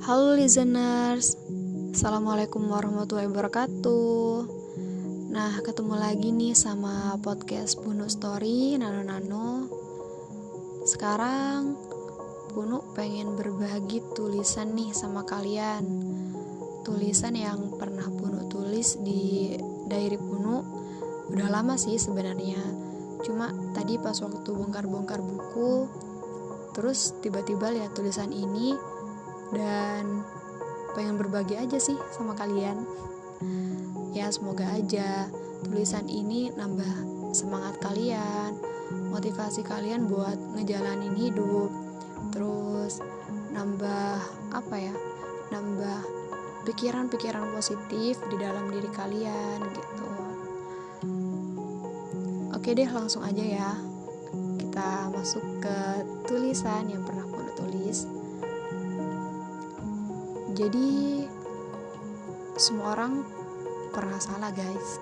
Halo listeners, Assalamualaikum warahmatullahi wabarakatuh. Nah, ketemu lagi nih sama podcast Bunu Story Nano. Sekarang Bunu pengen berbagi tulisan nih sama kalian. Tulisan yang pernah Bunu tulis di diary Bunu. Udah lama sih sebenarnya. Cuma tadi pas waktu bongkar-bongkar buku, terus tiba-tiba lihat tulisan ini dan pengen berbagi aja sih sama kalian. Ya semoga aja tulisan ini nambah semangat kalian, motivasi kalian buat ngejalanin hidup, terus nambah nambah pikiran-pikiran positif di dalam diri kalian gitu. Oke deh, langsung aja ya, kita masuk ke tulisan yang pernah aku tulis. Jadi semua orang pernah salah guys.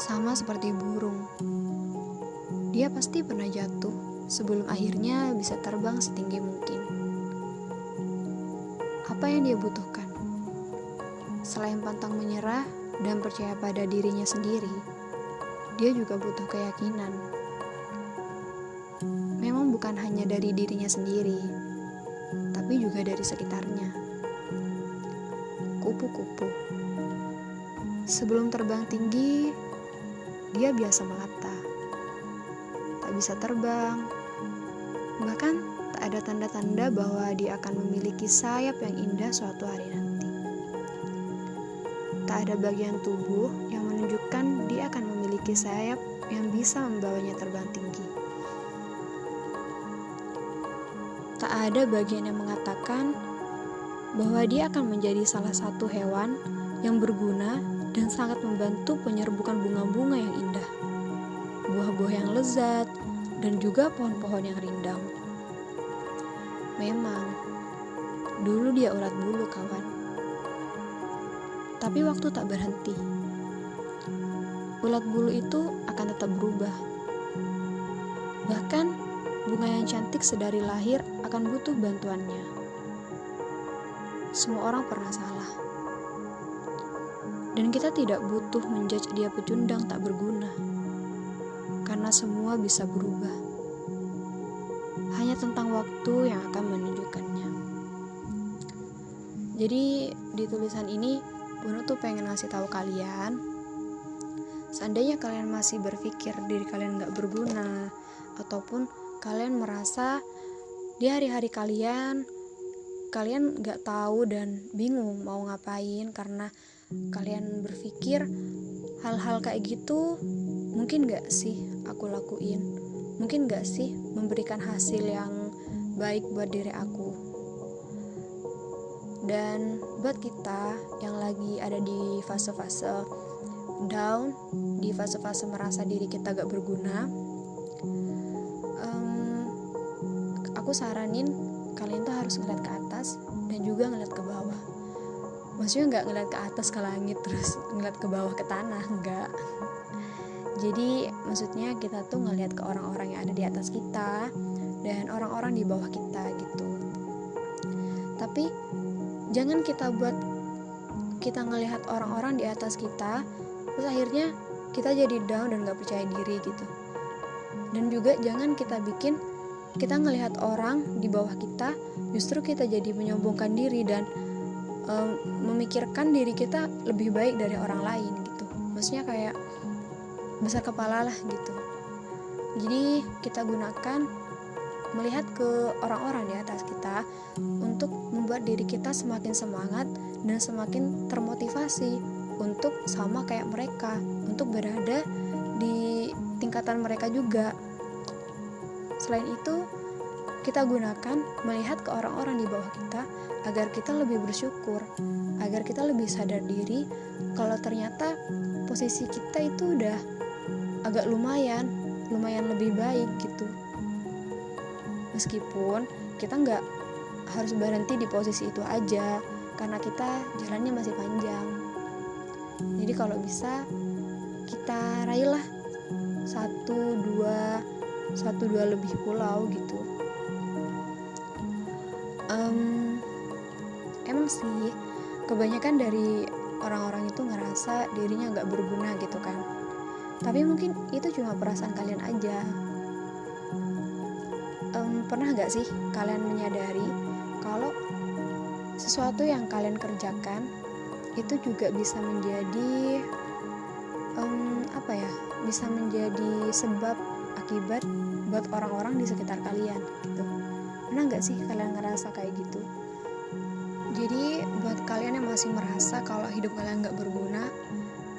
Sama seperti burung, dia pasti pernah jatuh sebelum akhirnya bisa terbang setinggi mungkin. Apa yang dia butuhkan? Selain pantang menyerah dan percaya pada dirinya sendiri, dia juga butuh keyakinan. Memang bukan hanya dari dirinya sendiri, tapi juga dari sekitarnya. Kupu-kupu sebelum terbang tinggi, dia biasa melata, tak bisa terbang, bahkan tak ada tanda-tanda bahwa dia akan memiliki sayap yang indah suatu hari nanti. Tak ada bagian tubuh yang menunjukkan dia akan memiliki sayap yang bisa membawanya terbang tinggi. Tak ada bagian yang mengatakan bahwa dia akan menjadi salah satu hewan yang berguna dan sangat membantu penyerbukan bunga-bunga yang indah, buah-buah yang lezat, dan juga pohon-pohon yang rindang. Memang, dulu dia ulat bulu kawan. Tapi waktu tak berhenti. Ulat bulu itu akan tetap berubah. Bahkan, bunga yang cantik sedari lahir akan butuh bantuannya. Semua orang pernah salah. Dan kita tidak butuh menjudge dia pecundang tak berguna. Karena semua bisa berubah. Hanya tentang waktu yang akan menunjukkannya. Jadi di tulisan ini Bunu tuh pengen ngasih tahu kalian, seandainya kalian masih berpikir diri kalian gak berguna, ataupun kalian merasa di hari-hari kalian gak tahu dan bingung mau ngapain karena kalian berpikir hal-hal kayak gitu mungkin gak sih aku lakuin, mungkin gak sih memberikan hasil yang baik buat diri aku. Dan buat kita yang lagi ada di fase-fase down, di fase-fase merasa diri kita gak berguna, aku saranin kalian tuh harus ngeliat ke atas dan juga ngeliat ke bawah. Maksudnya gak ngeliat ke atas ke langit terus ngeliat ke bawah ke tanah, enggak. Jadi maksudnya kita tuh ngeliat ke orang-orang yang ada di atas kita dan orang-orang di bawah kita gitu. Tapi jangan kita buat kita ngelihat orang-orang di atas kita terus akhirnya kita jadi down dan gak percaya diri gitu. Dan juga jangan kita bikin kita ngelihat orang di bawah kita justru kita jadi menyombongkan diri dan memikirkan diri kita lebih baik dari orang lain gitu. Maksudnya kayak besar kepala lah gitu. Jadi kita gunakan melihat ke orang-orang di atas kita untuk membuat diri kita semakin semangat dan semakin termotivasi untuk sama kayak mereka, untuk berada di tingkatan mereka juga. Selain itu, kita gunakan melihat ke orang-orang di bawah kita agar kita lebih bersyukur, agar kita lebih sadar diri kalau ternyata posisi kita itu udah agak lumayan lebih baik gitu. Meskipun kita nggak harus berhenti di posisi itu aja, karena kita jalannya masih panjang. Jadi kalau bisa kita raihlah satu dua lebih pulau gitu. Emang sih kebanyakan dari orang-orang itu ngerasa dirinya nggak berguna gitu kan. Tapi mungkin itu cuma perasaan kalian aja. Pernah nggak sih kalian menyadari kalau sesuatu yang kalian kerjakan itu juga bisa menjadi bisa menjadi sebab akibat buat orang-orang di sekitar kalian gitu. Pernah nggak sih kalian ngerasa kayak gitu? Jadi buat kalian yang masih merasa kalau hidup kalian nggak berguna,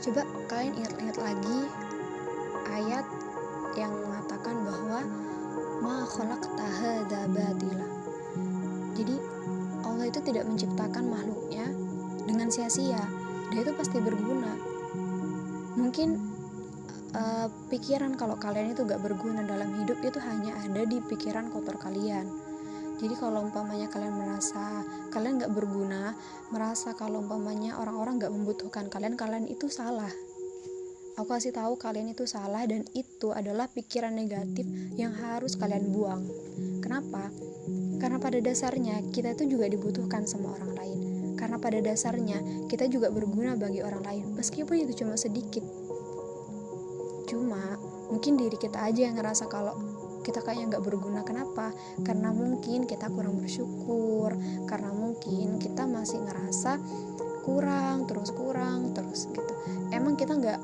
coba kalian ingat-ingat lagi ayat yang mengatakan bahwa ma khalaqta hadza batila. Jadi Allah itu tidak menciptakan makhluknya dengan sia-sia. Dia itu pasti berguna. Mungkin pikiran kalau kalian itu gak berguna dalam hidup itu hanya ada di pikiran kotor kalian. Jadi kalau umpamanya kalian merasa kalian gak berguna, merasa kalau umpamanya orang-orang gak membutuhkan kalian itu salah. Aku kasih tahu kalian itu salah, dan itu adalah pikiran negatif yang harus kalian buang. Kenapa? Karena pada dasarnya kita itu juga dibutuhkan sama orang lain. Karena pada dasarnya kita juga berguna bagi orang lain, meskipun itu cuma sedikit. Cuma mungkin diri kita aja yang ngerasa kalau kita kayaknya gak berguna. Kenapa? Karena mungkin kita kurang bersyukur, karena mungkin kita masih ngerasa kurang terus gitu. Emang kita gak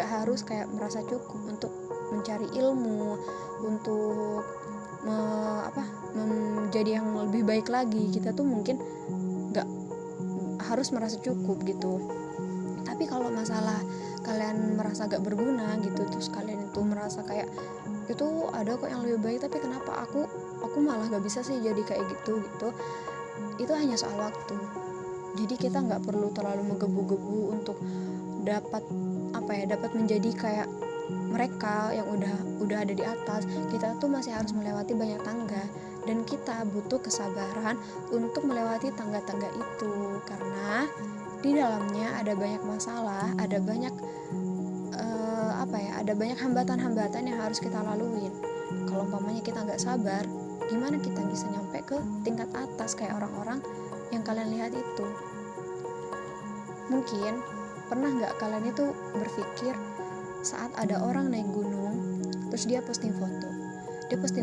harus kayak merasa cukup untuk mencari ilmu, untuk menjadi yang lebih baik lagi. Kita tuh mungkin gak harus merasa cukup gitu. Tapi kalau masalah kalian merasa gak berguna gitu, terus kalian itu merasa kayak itu ada kok yang lebih baik, tapi kenapa aku malah gak bisa sih jadi kayak gitu, itu hanya soal waktu. Jadi kita gak perlu terlalu menggebu-gebu untuk dapat menjadi kayak mereka yang udah ada di atas. Kita tuh masih harus melewati banyak tangga, dan kita butuh kesabaran untuk melewati tangga-tangga itu, karena di dalamnya ada banyak masalah, ada banyak hambatan-hambatan yang harus kita laluin. Kalau umpamanya kita nggak sabar, gimana kita bisa nyampe ke tingkat atas kayak orang-orang yang kalian lihat itu? Mungkin pernah nggak kalian itu berpikir saat ada orang naik gunung, terus dia posting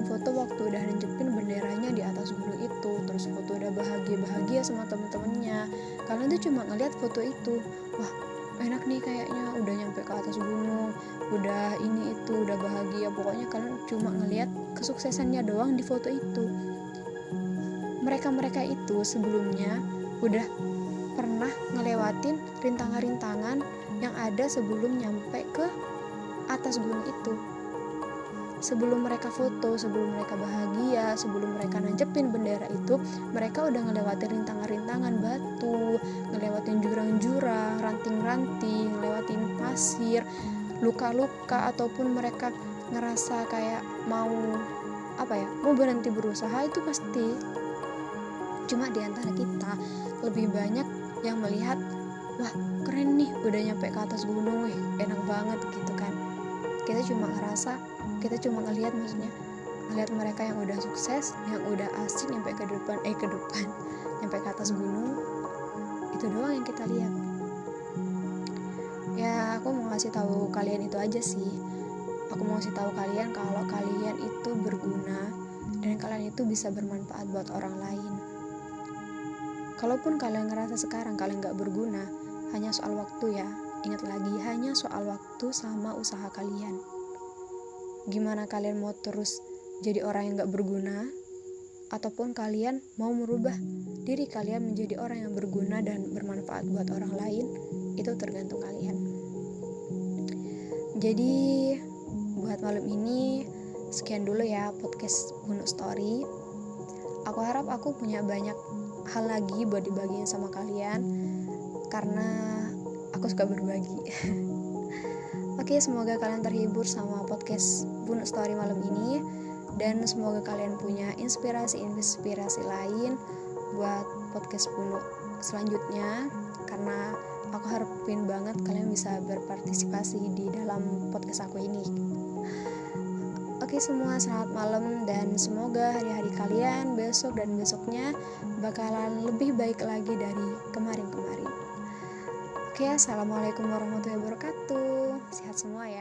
foto waktu udah nancepin benderanya di atas gunung itu, terus foto udah bahagia sama temen-temennya. Kalian tuh cuma ngeliat foto itu, wah enak nih kayaknya udah nyampe ke atas gunung, udah ini itu, udah bahagia. Pokoknya kalian cuma ngeliat kesuksesannya doang di foto itu. Mereka itu sebelumnya udah pernah ngelewatin rintangan-rintangan yang ada sebelum nyampe ke atas gunung itu. Sebelum mereka foto, sebelum mereka bahagia, sebelum mereka nancepin bendera itu, mereka udah ngelewatin rintangan-rintangan batu, ngelewatin jurang-jurang, ranting-ranting, ngelewatin pasir, luka-luka, ataupun mereka ngerasa kayak mau berhenti berusaha, itu pasti. Cuma di antara kita lebih banyak yang melihat, wah keren nih udah nyampe ke atas gunung, enak banget gitu kan. Kita cuma ngelihat mereka yang udah sukses, yang udah asik nyampe ke depan, nyampe ke atas gunung. Itu doang yang kita lihat. Ya, aku mau ngasih tahu kalian itu aja sih. Aku mau ngasih tahu kalian kalau kalian itu berguna dan kalian itu bisa bermanfaat buat orang lain. Kalaupun kalian ngerasa sekarang kalian gak berguna, hanya soal waktu ya. Ingat lagi, hanya soal waktu sama usaha kalian. Gimana kalian mau terus jadi orang yang gak berguna, ataupun kalian mau merubah diri kalian menjadi orang yang berguna dan bermanfaat buat orang lain, itu tergantung kalian. Jadi buat malam ini sekian dulu ya podcast Bunu Story. Aku harap aku punya banyak hal lagi buat dibagiin sama kalian, karena aku suka berbagi. Oke, semoga kalian terhibur sama podcast Bunu Story malam ini, dan semoga kalian punya inspirasi lain buat podcast Bunu selanjutnya, karena aku harapin banget kalian bisa berpartisipasi di dalam podcast aku ini. Oke semua, selamat malam dan semoga hari-hari kalian besok dan besoknya bakalan lebih baik lagi dari kemarin-kemarin. Oke, assalamualaikum warahmatullahi wabarakatuh. Sehat semua ya.